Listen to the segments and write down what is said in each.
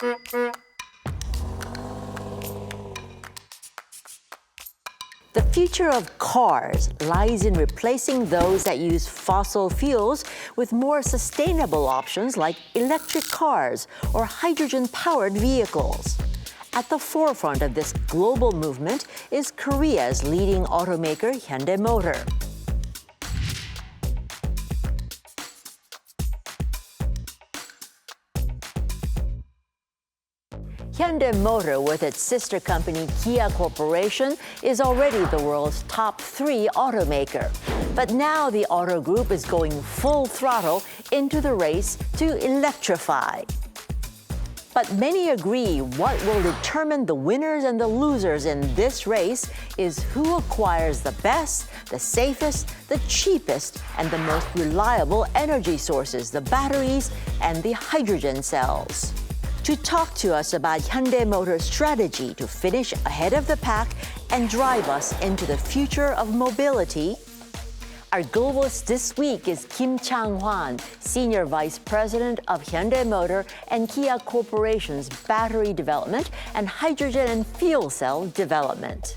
The future of cars lies in replacing those that use fossil fuels with more sustainable options like electric cars or hydrogen-powered vehicles. At the forefront of this global movement is Korea's leading automaker, Hyundai Motor. Hyundai Motor, with its sister company Kia Corporation, is already the world's top 3 automaker. But now the auto group is going full throttle into the race to electrify. But many agree what will determine the winners and the losers in this race is who acquires the best, the safest, the cheapest, and the most reliable energy sources, the batteries and the hydrogen cells. To talk to us about Hyundai Motor's strategy to finish ahead of the pack and drive us into the future of mobility, our globalist this week is Kim Chang-hwan, Senior Vice President of Hyundai Motor and Kia Corporation's battery development and hydrogen and fuel cell development.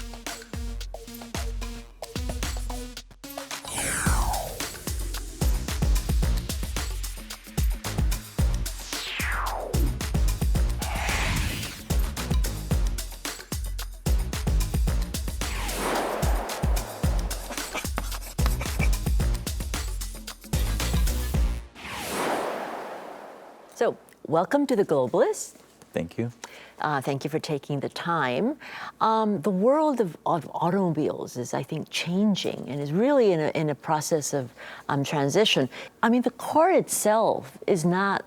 So, welcome to the Globalists. Thank you. Thank you for taking the time. The world of automobiles is, I think, changing and is really in a process of transition. I mean, the car itself is not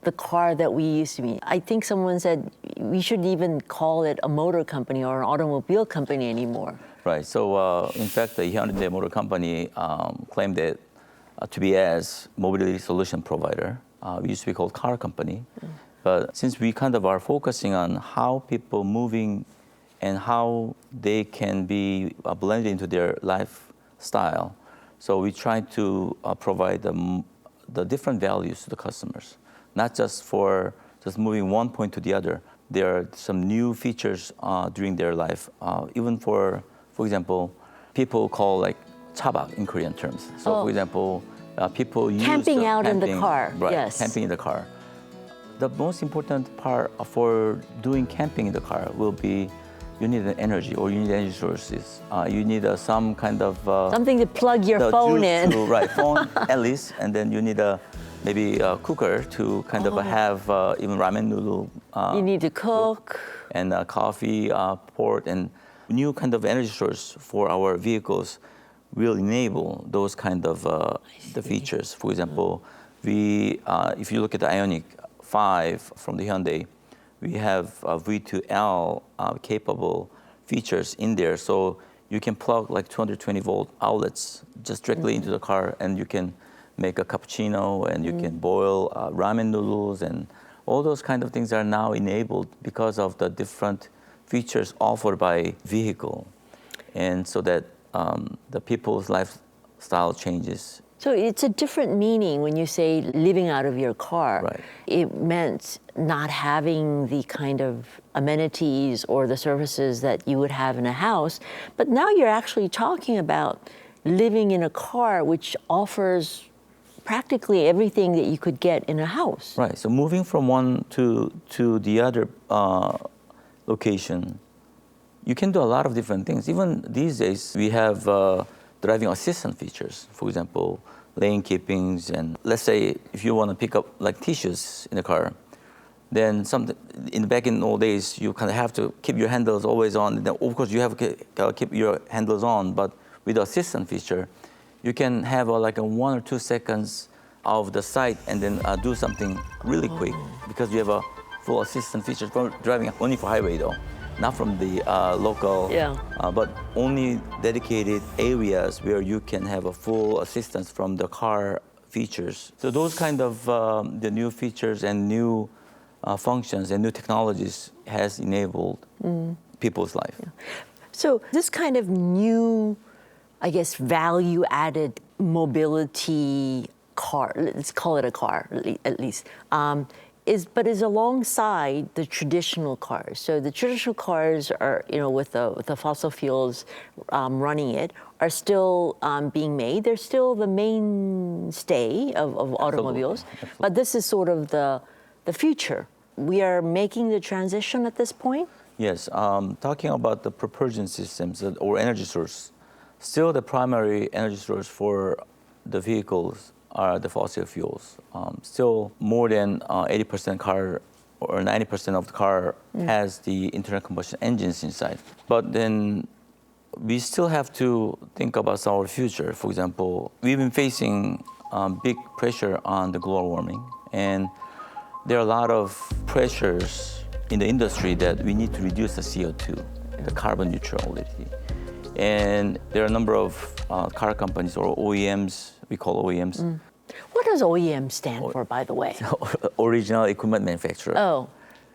the car that we used to be. I think someone said we shouldn't even call it a motor company or an automobile company anymore. Right. So, in fact, the Hyundai Motor Company claimed it to be as mobility solution provider. We used to be called car company. But since we kind of are focusing on how people moving and how they can be blended into their lifestyle, so we try to provide the different values to the customers, not just for just moving one point to the other. There are some new features during their life, even for example, people call like chabak in Korean terms. So, for example, people use camping out in the car. Right, yes. Camping in the car. The most important part for doing camping in the car will be you need an energy or you need energy sources. You need some kind of something to plug your phone in. Right, phone at least, and then you need maybe a cooker to kind of have even ramen noodle. You need to cook. And coffee, port, and new kind of energy source for our vehicles will enable those kind of the features. For example, if you look at the Ioniq 5 from the Hyundai, we have V2L capable features in there. So you can plug like 220 volt outlets just directly into the car, and you can make a cappuccino, and you can boil ramen noodles, and all those kind of things are now enabled because of the different features offered by vehicle, and so that the people's lifestyle changes. So it's a different meaning when you say living out of your car. Right. It meant not having the kind of amenities or the services that you would have in a house. But now you're actually talking about living in a car which offers practically everything that you could get in a house. Right. So moving from one to the other location, you can do a lot of different things. Even these days, we have driving assistant features. For example, lane keepings, and let's say if you want to pick up like tissues in the car, then back in the old days, you kind of have to keep your handles always on. And then of course, you have to keep your handles on, but with the assistant feature, you can have like a 1 or 2 seconds of the sight and then do something really quick because you have a full assistant feature for driving only for highway though. Not from the local, but only dedicated areas where you can have a full assistance from the car features. So those kind of the new features and new functions and new technologies has enabled people's life. Yeah. So this kind of new, I guess, value-added mobility car, let's call it a car at least, is alongside the traditional cars. So the traditional cars are, with the fossil fuels running it, are still being made. They're still the mainstay of automobiles. Absolutely. But this is sort of the future. We are making the transition at this point? Yes, talking about the propulsion systems or energy source, still the primary energy source for the vehicles are the fossil fuels. Still more than 80% car or 90% of the car has the internal combustion engines inside. But then we still have to think about our future. For example, we've been facing big pressure on the global warming, and there are a lot of pressures in the industry that we need to reduce the CO2, the carbon neutrality. And there are a number of car companies or OEMs, we call OEMs. What does OEM stand for, by the way? Original equipment manufacturer. Oh,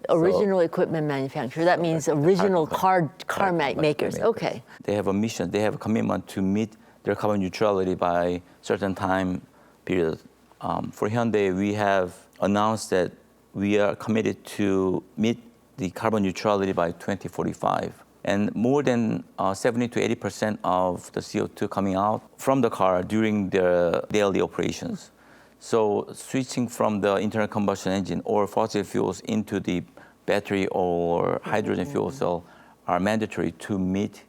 original equipment manufacturer. That means original car makers. Okay. They have a mission, they have a commitment to meet their carbon neutrality by certain time period. For Hyundai, we have announced that we are committed to meet the carbon neutrality by 2045. And more than 70 to 80% of the CO2 coming out from the car during their daily operations. So switching from the internal combustion engine or fossil fuels into the battery or hydrogen fuel cell are mandatory to meet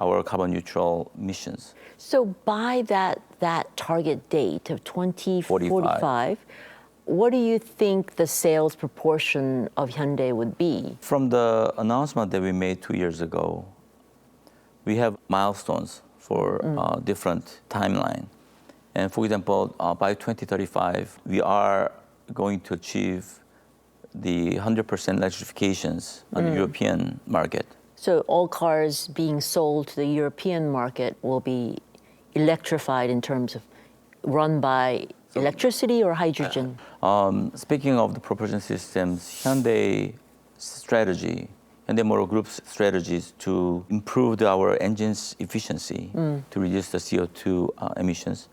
our carbon neutral missions. So by that target date of 2045, what do you think the sales proportion of Hyundai would be? From the announcement that we made 2 years ago, we have milestones for different timeline. And for example, by 2035, we are going to achieve the 100% electrifications on the European market. So all cars being sold to the European market will be electrified in terms of run by electricity or hydrogen? Speaking of the propulsion systems, Hyundai Motor Group's strategy is to improve our engine's efficiency to reduce the CO2 emissions.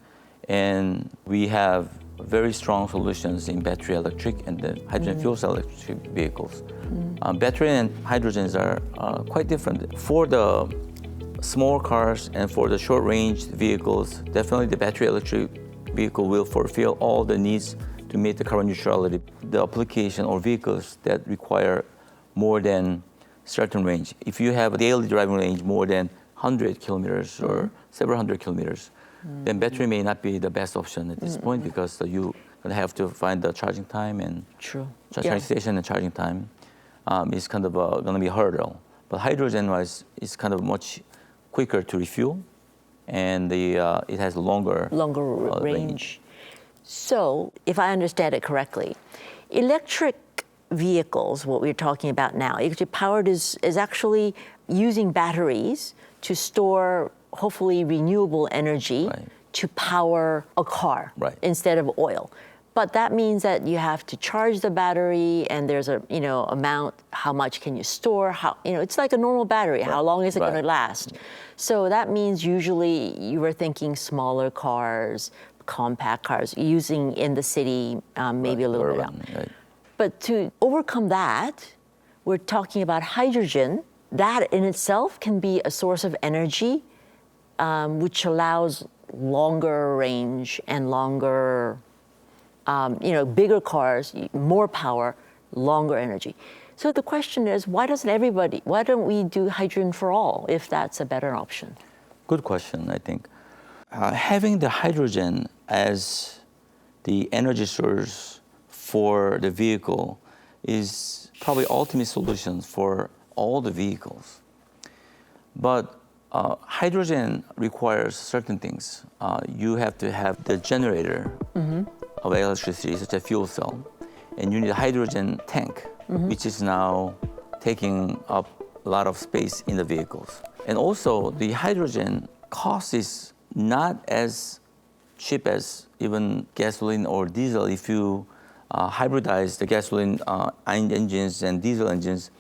And we have very strong solutions in battery electric and the hydrogen fuel cell electric vehicles. Battery and hydrogens are quite different. For the small cars and for the short range vehicles, definitely the battery electric vehicle will fulfill all the needs to meet the carbon neutrality. The application or vehicles that require more than certain range. If you have a daily driving range more than 100 kilometers or several hundred kilometers, then battery may not be the best option at this point because you're going to have to find the charging time and charging station and charging time is kind of going to be a hurdle. But hydrogen-wise, it's kind of much quicker to refuel, and it has longer range. So, if I understand it correctly, electric vehicles, what we're talking about now, electric powered is actually using batteries to store hopefully renewable energy to power a car instead of oil. But that means that you have to charge the battery, and there's a amount. How much can you store? It's like a normal battery. How long is it going to last? So that means usually you were thinking smaller cars, compact cars, using in the city, maybe a little bit out. But to overcome that, we're talking about hydrogen. That in itself can be a source of energy, which allows longer range and longer. Bigger cars, more power, longer energy. So the question is, why don't we do hydrogen for all if that's a better option? Good question, I think. Having the hydrogen as the energy source for the vehicle is probably ultimate solution for all the vehicles. But hydrogen requires certain things. You have to have the generator of electricity, such as fuel cell, and you need a hydrogen tank, which is now taking up a lot of space in the vehicles. And also, the hydrogen cost is not as cheap as even gasoline or diesel. If you hybridize the gasoline engines and diesel engines,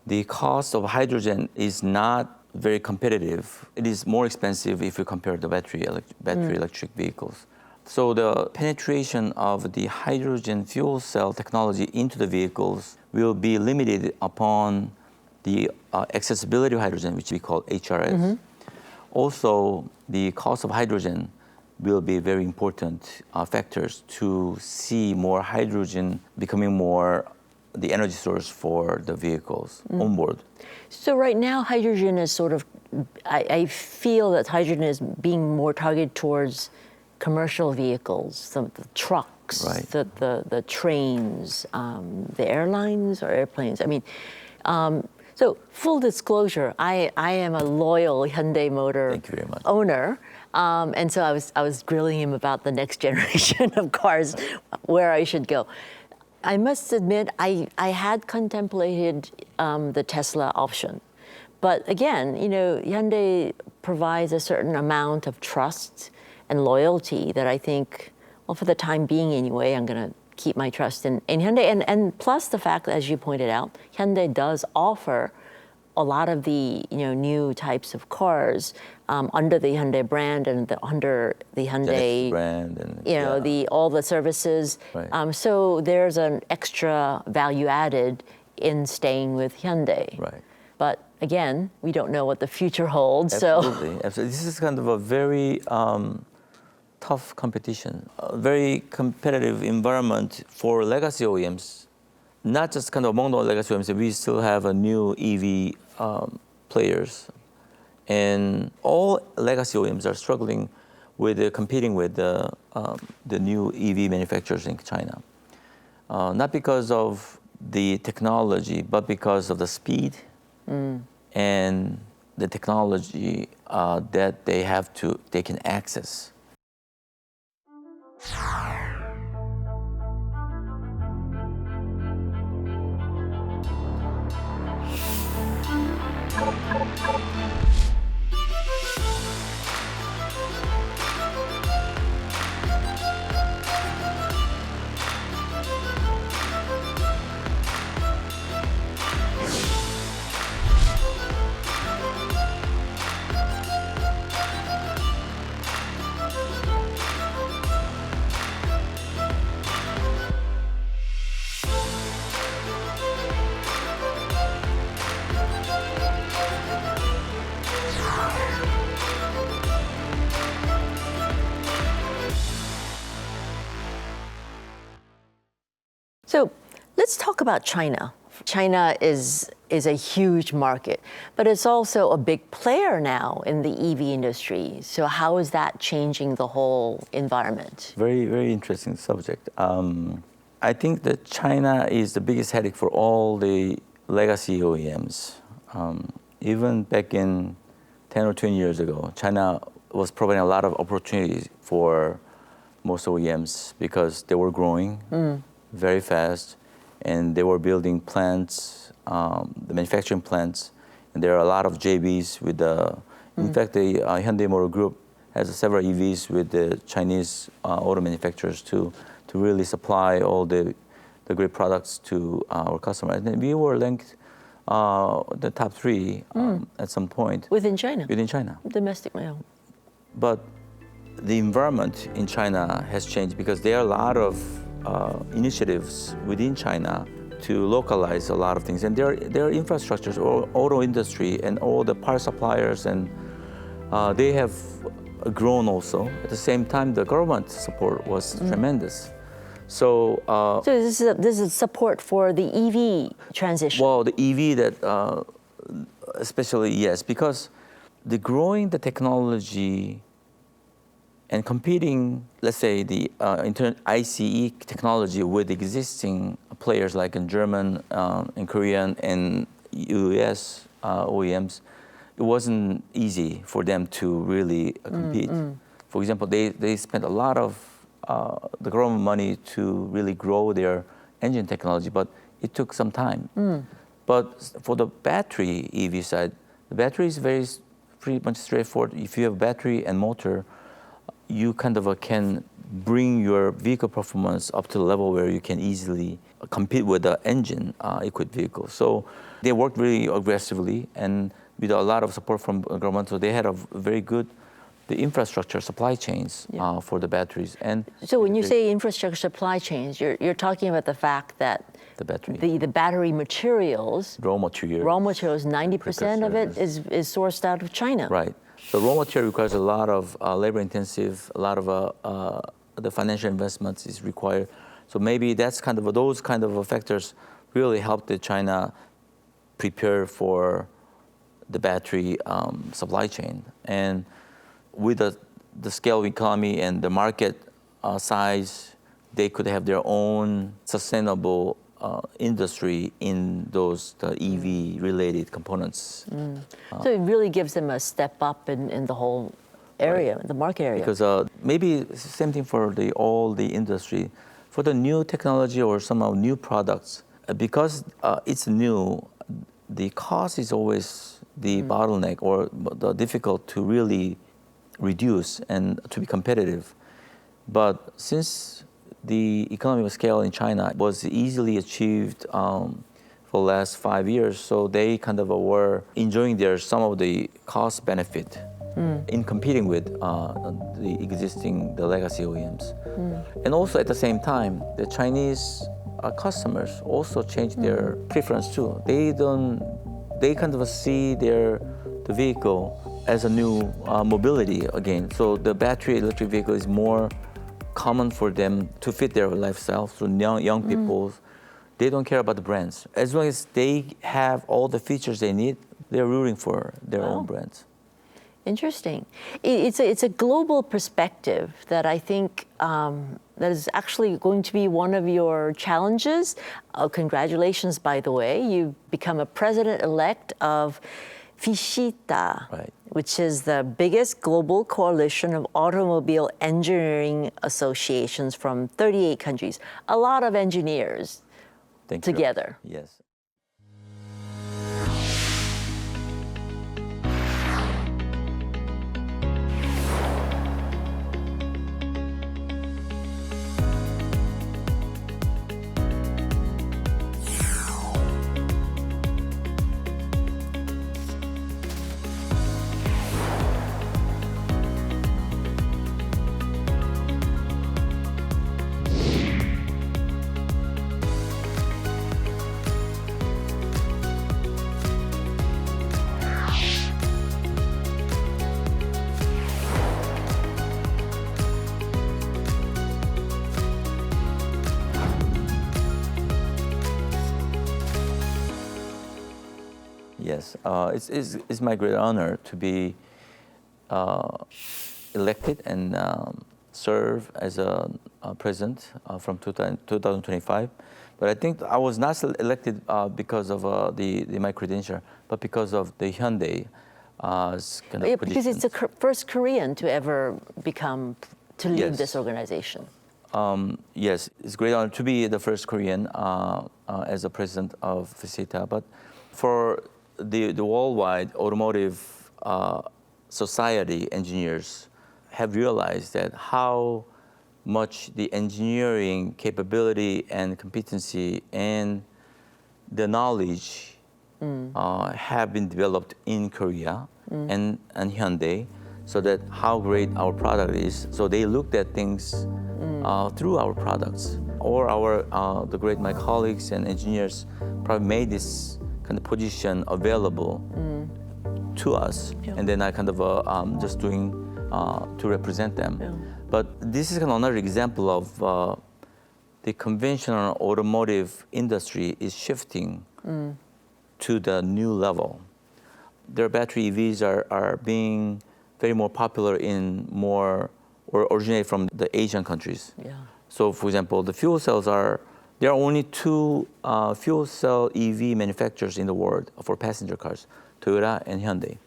the cost of hydrogen is not very competitive. It is more expensive if you compare the battery electric vehicles. So the penetration of the hydrogen fuel cell technology into the vehicles will be limited upon the accessibility of hydrogen, which we call HRS. Also, the cost of hydrogen will be very important factors to see more hydrogen becoming more the energy source for the vehicles on board. So right now, hydrogen is sort of, I feel that hydrogen is being more targeted towards commercial vehicles, the trucks, Right. the trains, the airlines or airplanes. I mean, so full disclosure, I am a loyal Hyundai Motor Thank you very much. owner. And so I was grilling him about the next generation of cars, where I should go. I must admit, I had contemplated the Tesla option. But again, you know, Hyundai provides a certain amount of trust and loyalty that I think, well, for the time being anyway, I'm going to keep my trust in Hyundai. And plus the fact that, as you pointed out, Hyundai does offer a lot of the new types of cars under the Hyundai brand and under the Hyundai brand and all the services. Right. So there's an extra value added in staying with Hyundai. Right. But again, we don't know what the future holds. Absolutely. Absolutely. This is kind of a very tough competition, a very competitive environment for legacy OEMs. Not just kind of among the legacy OEMs, we still have a new EV players. And all legacy OEMs are struggling with competing with the new EV manufacturers in China. Not because of the technology, but because of the speed and the technology that they can access. So let's talk about China. China is a huge market, but it's also a big player now in the EV industry. So how is that changing the whole environment? Very, very interesting subject. I think that China is the biggest headache for all the legacy OEMs. Even back in 10 or 20 years ago, China was providing a lot of opportunities for most OEMs because they were growing very fast, and they were building plants, the manufacturing plants, and there are a lot of JVs with the. In fact, the Hyundai Motor Group has several EVs with the Chinese auto manufacturers to really supply all the great products to our customers. And we were ranked the top 3 at some point. Within China? Within China. Domestic mail. But the environment in China has changed because there are a lot of initiatives within China to localize a lot of things. And there are infrastructures, auto industry, and all the part suppliers, and they have grown also. At the same time, the government support was tremendous. So, So this is support for the EV transition. well, the EV that, especially, yes, because the growing the technology and competing, let's say, the ICE technology with existing players like in German, in Korean, and US OEMs, it wasn't easy for them to really compete. For example, they spent a lot of the government money to really grow their engine technology, but it took some time. But for the battery EV side, the battery is pretty much straightforward. If you have battery and motor, you kind of can bring your vehicle performance up to the level where you can easily compete with the engine equipped vehicle. So they worked really aggressively and with a lot of support from the government. So they had a very good the infrastructure supply chains for the batteries. And so when you say infrastructure supply chains, you're talking about the fact that the battery, the battery materials, raw materials, 90% of it is sourced out of China. Right. So raw material requires a lot of labor intensive, a lot of the financial investments is required. So maybe that's those kind of factors really help the China prepare for the battery supply chain. And with the scale of economy and the market size, they could have their own sustainable industry in those EV-related components. So it really gives them a step up in the whole area, the market area. Because maybe same thing for all the industry. For the new technology or some of new products, because it's new, the cost is always the bottleneck or the difficult to really reduce and to be competitive. But since the economy of scale in China was easily achieved for the last 5 years, so they were enjoying some of the cost benefit in competing with the legacy OEMs. And also at the same time, the Chinese customers also changed their preference too. They see the vehicle as a new mobility again. So the battery electric vehicle is more common for them to fit their lifestyle. So young people, they don't care about the brands. As long as they have all the features they need, they're rooting for their own brands. Interesting. It's a global perspective that I think that is actually going to be one of your challenges. Congratulations, by the way. You've become a president-elect of FISITA, Right. which is the biggest global coalition of automobile engineering associations from 38 countries. A lot of engineers together. Yes. Yes, it's my great honor to be elected and serve as a president from 2025. But I think I was not elected because of my credential, but because of the Hyundai because it's the first Korean to ever lead this organization. Yes, it's a great honor to be the first Korean as a president of FISITA. But for the worldwide automotive society engineers have realized that how much the engineering capability and competency and the knowledge have been developed in Korea and Hyundai, so that how great our product is. So they looked at things through our products, or the great my colleagues and engineers probably made this kind of position available to us, and then I just doing to represent them. But this is another example of the conventional automotive industry is shifting to the new level. Their battery EVs are being very more popular or originate from the Asian countries. Yeah. So for example, the fuel cells there are only two fuel cell EV manufacturers in the world for passenger cars, Toyota and Hyundai.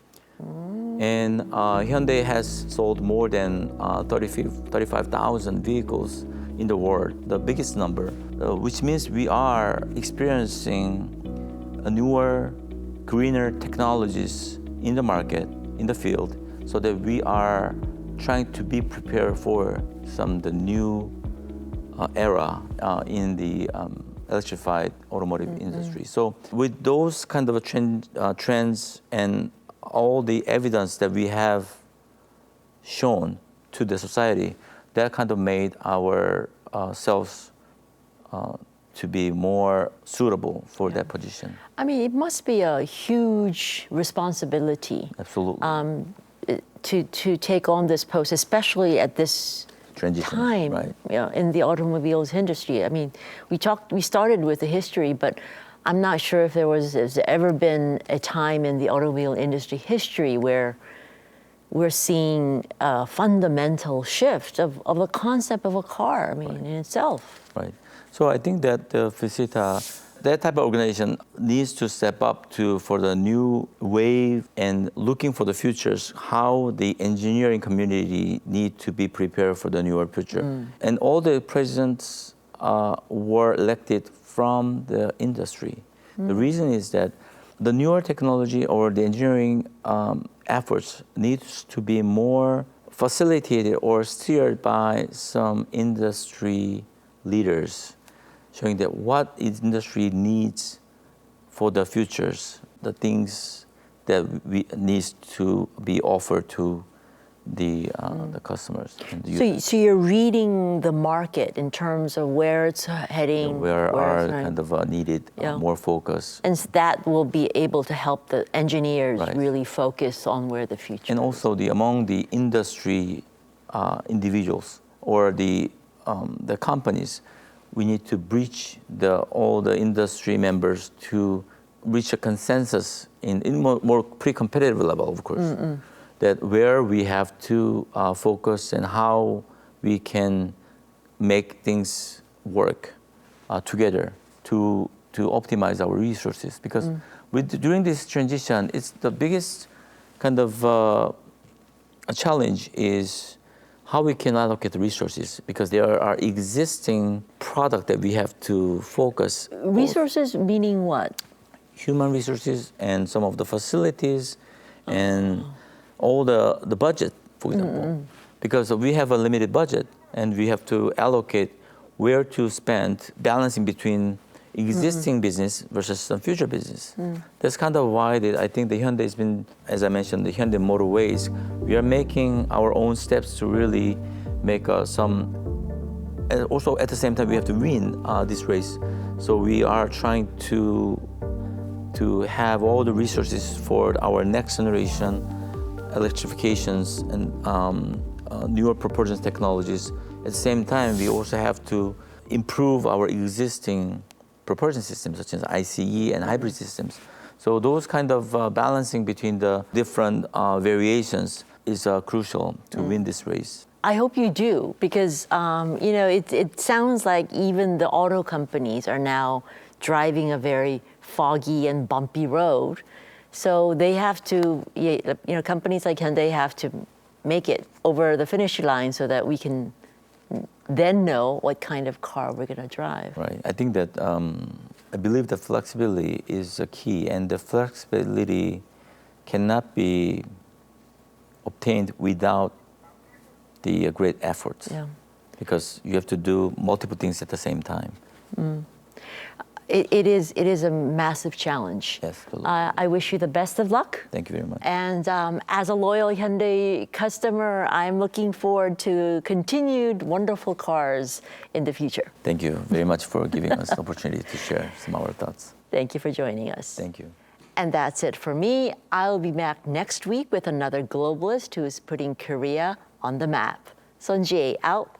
And Hyundai has sold more than 35,000 vehicles in the world, the biggest number, which means we are experiencing newer, greener technologies in the market, in the field, so that we are trying to be prepared for the new era in the electrified automotive industry. So with those kind of trends and all the evidence that we have shown to the society, that kind of made our selves to be more suitable for that position. I mean, it must be a huge responsibility. Absolutely. To take on this post, especially at this Transition, time, right. In the automobiles industry. I mean, we started with the history, but I'm not sure if there's ever been a time in the automobile industry history where we're seeing a fundamental shift of the concept of a car, I mean, in itself. Right. So I think that the FISITA, that type of organization needs to step up for the new wave and looking for the futures, how the engineering community need to be prepared for the newer future. And all the presidents were elected from the industry. The reason is that the newer technology or the engineering efforts needs to be more facilitated or steered by some industry leaders, showing that what industry needs for the futures, the things that needs to be offered to the customers. And the So you're reading the market in terms of where it's heading, where it's are going. kind of needed more focus. And that will be able to help the engineers Right. really focus on where the future And is. also among the industry individuals or the companies, we need to breach all the industry members to reach a consensus in more pre-competitive level, of course, that where we have to focus and how we can make things work together to optimize our resources. Because during this transition, it's the biggest kind of a challenge is how we can allocate resources, because there are existing products that we have to focus. Resources meaning what? Human resources and some of the facilities and all the budget, for example. Because we have a limited budget and we have to allocate where to spend, balancing between existing business versus some future business. That's kind of why I think the Hyundai has been, as I mentioned, the Hyundai Motor ways. We are making our own steps to really make some, and also at the same time we have to win this race. So we are trying to have all the resources for our next generation electrifications and newer propulsion technologies. At the same time, we also have to improve our existing propulsion systems, such as ICE and hybrid systems. So those kind of balancing between the different variations is crucial to win this race. I hope you do, because it sounds like even the auto companies are now driving a very foggy and bumpy road. So they have to, companies like Hyundai have to make it over the finish line so that we can then know what kind of car we're going to drive. Right. I think that I believe that flexibility is a key, and the flexibility cannot be obtained without the great efforts. Yeah. Because you have to do multiple things at the same time. It is a massive challenge. Yes, absolutely. I wish you the best of luck. Thank you very much. And as a loyal Hyundai customer, I'm looking forward to continued wonderful cars in the future. Thank you very much for giving us the opportunity to share some of our thoughts. Thank you for joining us. Thank you. And that's it for me. I'll be back next week with another globalist who is putting Korea on the map. Sun Jae out.